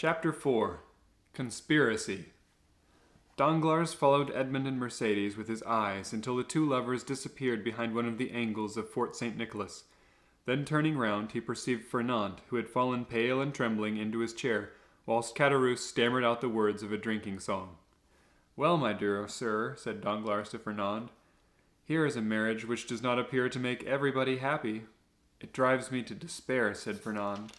Chapter 4. Conspiracy. Danglars followed Edmond and Mercédès with his eyes until the two lovers disappeared behind one of the angles of Fort St. Nicholas. Then turning round, he perceived Fernand, who had fallen pale and trembling into his chair, whilst Caderousse stammered out the words of a drinking song. "Well, my dear sir," said Danglars to Fernand, "here is a marriage which does not appear to make everybody happy." "It drives me to despair," said Fernand.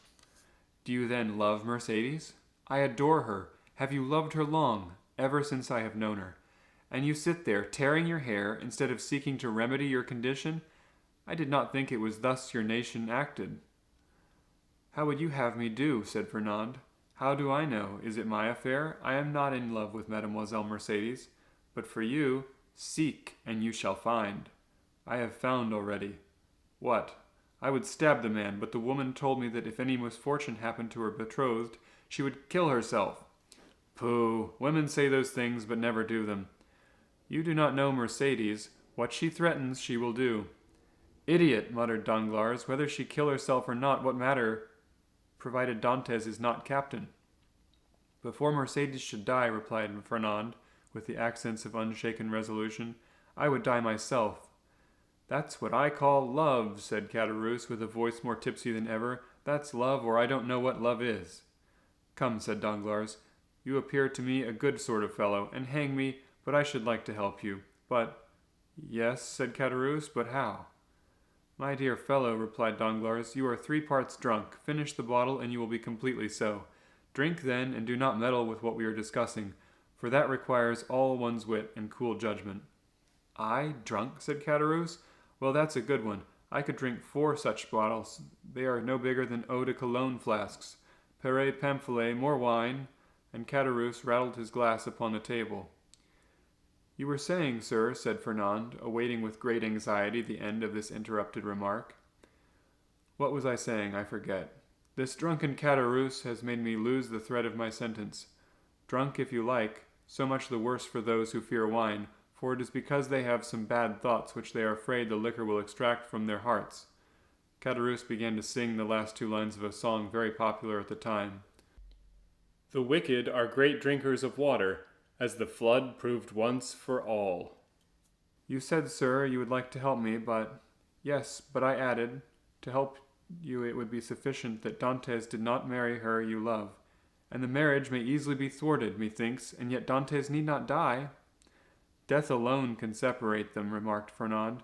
"Do you then love Mercédès?" "I adore her. Have you loved her long?" "Ever since I have known her." "And you sit there, tearing your hair, instead of seeking to remedy your condition? I did not think it was thus your nation acted." "How would you have me do?" said Fernand. "How do I know? Is it my affair? I am not in love with Mademoiselle Mercédès. But for you, seek, and you shall find." "I have found already." "What?" "I would stab the man, but the woman told me that if any misfortune happened to her betrothed, she would kill herself." "Pooh! Women say those things, but never do them." "You do not know Mercédès. What she threatens, she will do." "Idiot!" muttered Danglars. "Whether she kill herself or not, what matter, provided Dantes is not captain?" "Before Mercédès should die," replied Fernand, with the accents of unshaken resolution, "I would die myself." "That's what I call love," said Caderousse, with a voice more tipsy than ever. "That's love, or I don't know what love is." "Come," said Danglars, "you appear to me a good sort of fellow, and hang me, but I should like to help you. But—" "Yes," said Caderousse, "but how?" "My dear fellow," replied Danglars, "you are 3 parts drunk. Finish the bottle, and you will be completely so. Drink, then, and do not meddle with what we are discussing, for that requires all one's wit and cool judgment." "I drunk?" said Caderousse. "Well, that's a good one. I could drink 4 such bottles. They are no bigger than eau de Cologne flasks. Pere Pamphile, more wine." And Caderousse rattled his glass upon the table. "You were saying, sir," said Fernand, awaiting with great anxiety the end of this interrupted remark. "What was I saying? I forget. This drunken Caderousse has made me lose the thread of my sentence. Drunk, if you like, so much the worse for those who fear wine, for it is because they have some bad thoughts which they are afraid the liquor will extract from their hearts." Caderousse began to sing the last 2 lines of a song very popular at the time. "The wicked are great drinkers of water, as the flood proved once for all." "You said, sir, you would like to help me, but—" "Yes, but I added, to help you it would be sufficient that Dantes did not marry her you love. And the marriage may easily be thwarted, methinks, and yet Dantes need not die." "Death alone can separate them," remarked Fernand.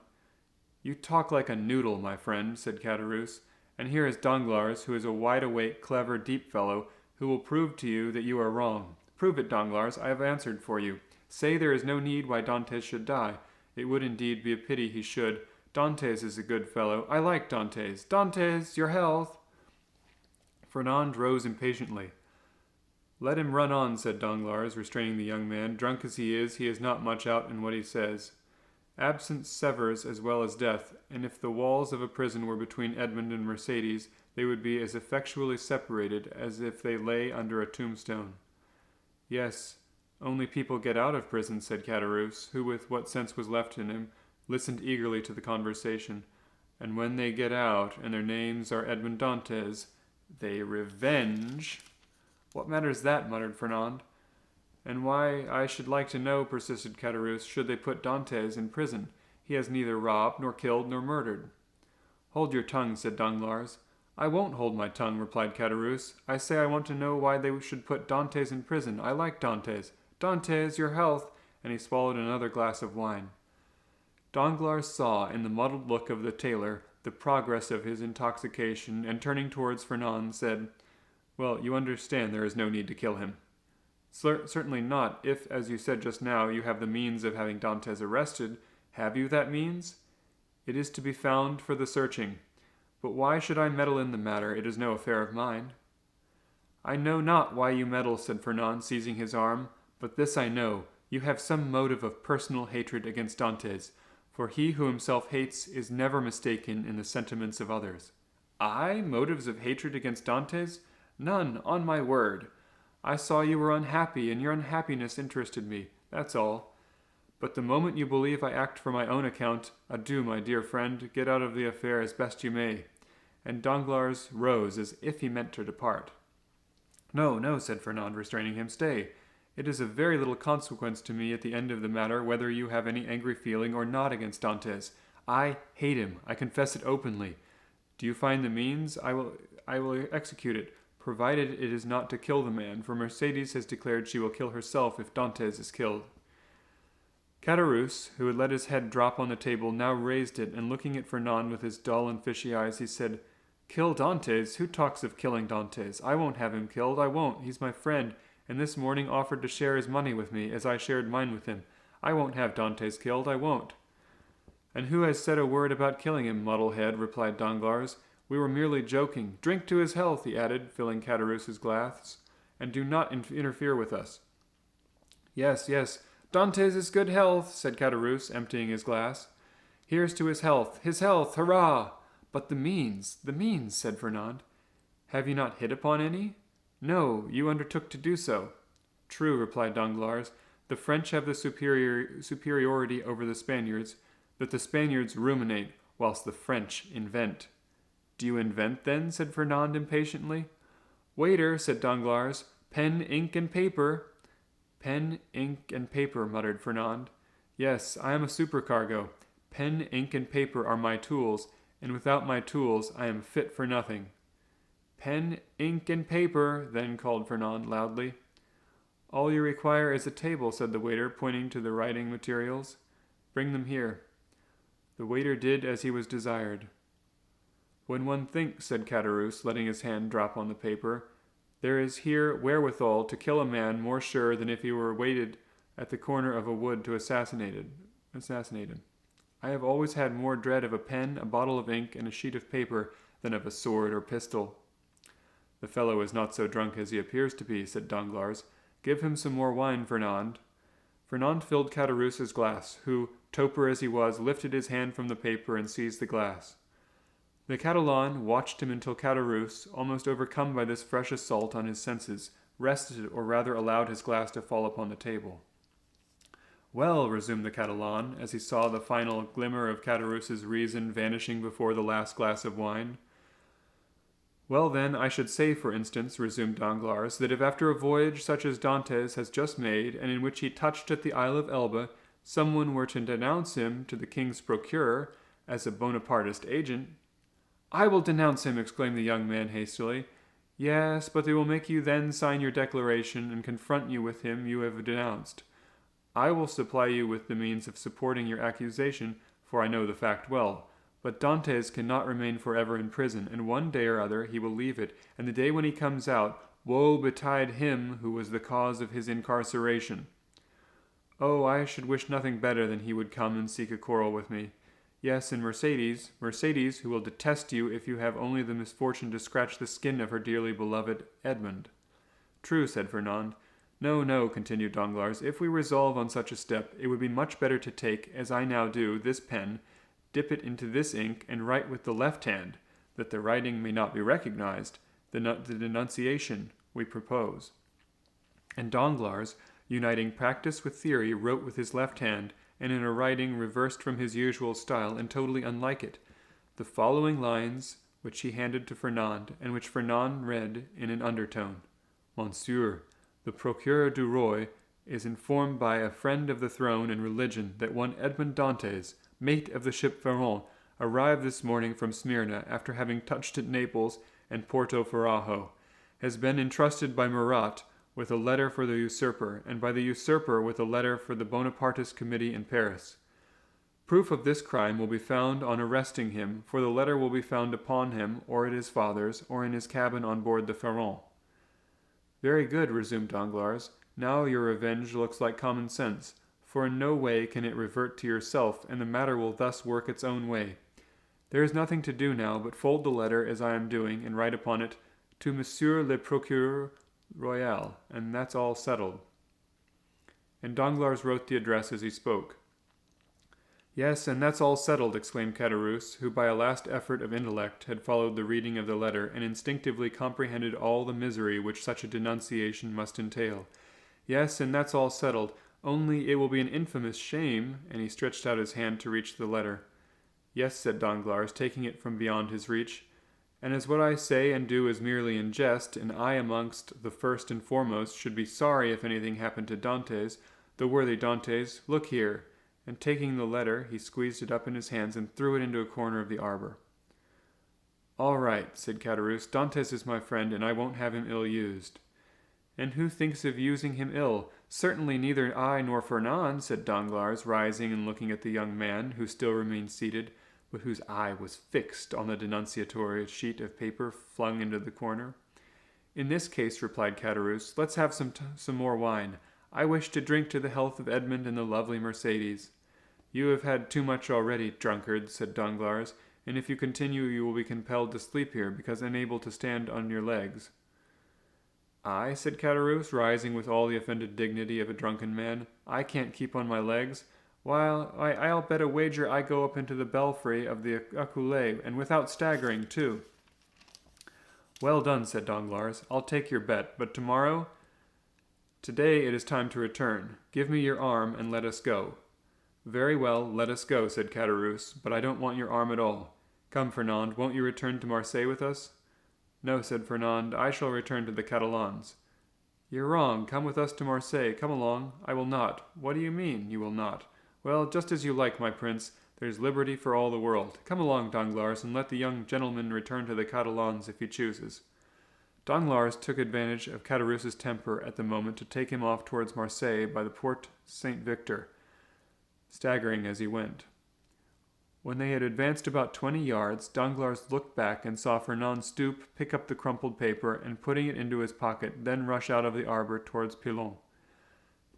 "You talk like a noodle, my friend," said Caderousse, "and here is Danglars, who is a wide-awake, clever, deep fellow, who will prove to you that you are wrong. Prove it, Danglars. I have answered for you. Say there is no need why Dantes should die. It would indeed be a pity he should. Dantes is a good fellow. I like Dantes. Dantes, your health!" Fernand rose impatiently. "Let him run on," said Danglars, restraining the young man. "Drunk as he is not much out in what he says. Absence severs as well as death, and if the walls of a prison were between Edmond and Mercédès, they would be as effectually separated as if they lay under a tombstone." "Yes, only people get out of prison," said Caderousse, who, with what sense was left in him, listened eagerly to the conversation. "And when they get out, and their names are Edmond Dantes, they revenge—" "What matters that?" muttered Fernand. "And why, I should like to know," persisted Caderousse, "should they put Dantes in prison? He has neither robbed, nor killed, nor murdered." "Hold your tongue," said Danglars. "I won't hold my tongue," replied Caderousse. "I say I want to know why they should put Dantes in prison. I like Dantes. Dantes, your health!" And he swallowed another glass of wine. Danglars saw in the muddled look of the tailor the progress of his intoxication, and turning towards Fernand, said, "Well, you understand there is no need to kill him." "Certainly not, if, as you said just now, you have the means of having Dantes arrested. Have you that means?" "It is to be found for the searching. But why should I meddle in the matter? It is no affair of mine." "I know not why you meddle," said Fernand, seizing his arm, "but this I know, you have some motive of personal hatred against Dantes, for he who himself hates is never mistaken in the sentiments of others." "I? Motives of hatred against Dantes? None, on my word. I saw you were unhappy, and your unhappiness interested me, that's all. But the moment you believe I act for my own account, adieu, my dear friend, get out of the affair as best you may." And Danglars rose as if he meant to depart. No, no, said Fernand, restraining him. Stay. It is of very little consequence to me at the end of the matter whether you have any angry feeling or not against Dantes. I hate him. I confess it openly. Do you find the means? I will execute it, provided it is not to kill the man, for Mercedes has declared she will kill herself if Dantes is killed. Caderousse, who had let his head drop on the table, now raised it, and looking at Fernand with his dull and fishy eyes, he said, Kill Dantes? Who talks of killing Dantes? I won't have him killed. I won't. He's my friend, and this morning offered to share his money with me, as I shared mine with him. I won't have Dantes killed. I won't. And who has said a word about killing him, muddlehead? Replied Danglars. We were merely joking. Drink to his health, he added, filling Caderousse's glass, and do not interfere with us. Yes, yes, Dantes' good health, said Caderousse, emptying his glass. Here's to his health, hurrah! But the means, said Fernand. Have you not hit upon any? No, you undertook to do so. True, replied Danglars. The French have the superiority over the Spaniards, but the Spaniards ruminate, whilst the French invent. Do you invent, then? Said Fernand impatiently. Waiter, said Danglars, pen, ink, and paper. Pen, ink, and paper, muttered Fernand. Yes, I am a supercargo. Pen, ink, and paper are my tools, and without my tools I am fit for nothing. Pen, ink, and paper, then called Fernand loudly. All you require is a table, said the waiter, pointing to the writing materials. Bring them here. The waiter did as he was desired. When one thinks, said Caderousse, letting his hand drop on the paper, there is here wherewithal to kill a man more sure than if he were waited at the corner of a wood to assassinate him. I have always had more dread of a pen, a bottle of ink, and a sheet of paper than of a sword or pistol. The fellow is not so drunk as he appears to be, said Danglars. Give him some more wine, Fernand. Fernand filled Caderousse's glass, who, toper as he was, lifted his hand from the paper and seized the glass. The Catalan watched him until Caderousse, almost overcome by this fresh assault on his senses, rested or rather allowed his glass to fall upon the table. Well, resumed the Catalan, as he saw the final glimmer of Caderousse's reason vanishing before the last glass of wine. Well, then, I should say, for instance, resumed Danglars, that if after a voyage such as Dantes has just made, and in which he touched at the Isle of Elba, someone were to denounce him to the king's procureur as a Bonapartist agent. I will denounce him, exclaimed the young man hastily. Yes, but they will make you then sign your declaration and confront you with him you have denounced. I will supply you with the means of supporting your accusation, for I know the fact well. But Dantes cannot remain forever in prison, and one day or other he will leave it, and the day when he comes out, woe betide him who was the cause of his incarceration. Oh, I should wish nothing better than he would come and seek a quarrel with me. Yes, and Mercedes, who will detest you if you have only the misfortune to scratch the skin of her dearly beloved Edmond. True, said Fernand. No, no, continued Danglars, if we resolve on such a step, it would be much better to take, as I now do, this pen, dip it into this ink, and write with the left hand, that the writing may not be recognized, the denunciation we propose. And Danglars, uniting practice with theory, wrote with his left hand, and in a writing reversed from his usual style and totally unlike it, the following lines which he handed to Fernand, and which Fernand read in an undertone. Monsieur, the Procureur du Roi is informed by a friend of the throne and religion that one Edmond Dantes, mate of the ship Pharaon, arrived this morning from Smyrna after having touched at Naples and Porto Ferrajo, has been entrusted by Murat with a letter for the usurper, and by the usurper with a letter for the Bonapartist committee in Paris. Proof of this crime will be found on arresting him, for the letter will be found upon him, or at his father's, or in his cabin on board the Pharaon. Very good, resumed Danglars. Now your revenge looks like common sense, for in no way can it revert to yourself, and the matter will thus work its own way. There is nothing to do now but fold the letter as I am doing, and write upon it, To Monsieur le Procureur Royal, and that's all settled. And Danglars wrote the address as he spoke. Yes, and that's all settled, exclaimed Caderousse, who by a last effort of intellect had followed the reading of the letter, and instinctively comprehended all the misery which such a denunciation must entail. Yes, and that's all settled, only it will be an infamous shame, and he stretched out his hand to reach the letter. Yes, said Danglars, taking it from beyond his reach, and as what I say and do is merely in jest, and I amongst the first and foremost should be sorry if anything happened to Dantes, the worthy Dantes, look here." And taking the letter, he squeezed it up in his hands and threw it into a corner of the arbor. "All right," said Caderousse. "Dantes is my friend, and I won't have him ill-used." "And who thinks of using him ill? Certainly neither I nor Fernand," said Danglars, rising and looking at the young man, who still remained seated, but whose eye was fixed on the denunciatory sheet of paper flung into the corner. "In this case," replied Caderousse, "let's have some more wine. I wish to drink to the health of Edmond and the lovely Mercédès." "You have had too much already, drunkard," said Danglars, "and if you continue you will be compelled to sleep here, because unable to stand on your legs." "I," said Caderousse, rising with all the offended dignity of a drunken man, "I can't keep on my legs? Why, I'll bet a wager I go up into the belfry of the accusation, and without staggering, too." "Well done," said Danglars. "I'll take your bet, but tomorrow—" "Today it is time to return. Give me your arm, and let us go." "Very well, let us go," said Caderousse, "but I don't want your arm at all. Come, Fernand, won't you return to Marseille with us?" "No," said Fernand, "I shall return to the Catalans." "You're wrong. Come with us to Marseille. Come along." "I will not." "What do you mean, you will not?" "Well, just as you like, my prince. There's liberty for all the world. Come along, Danglars, and let the young gentleman return to the Catalans if he chooses." Danglars took advantage of Caderousse's temper at the moment to take him off towards Marseille by the Porte Saint-Victor, staggering as he went. When they had advanced about 20 yards, Danglars looked back and saw Fernand stoop, pick up the crumpled paper, and putting it into his pocket, then rush out of the arbor towards Pilon.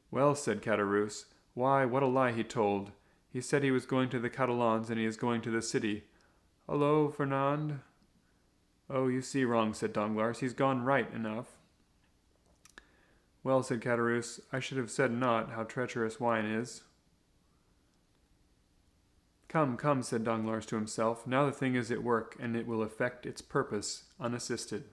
"Well," said Caderousse, "why, what a lie he told. He said he was going to the Catalans, and he is going to the city. Hullo, Fernand." "Oh, you see wrong," said Danglars. "He's gone right enough." "Well," said Caderousse, "I should have said not, how treacherous wine is." "Come, come," said Danglars to himself, "now the thing is at work, and it will effect its purpose unassisted."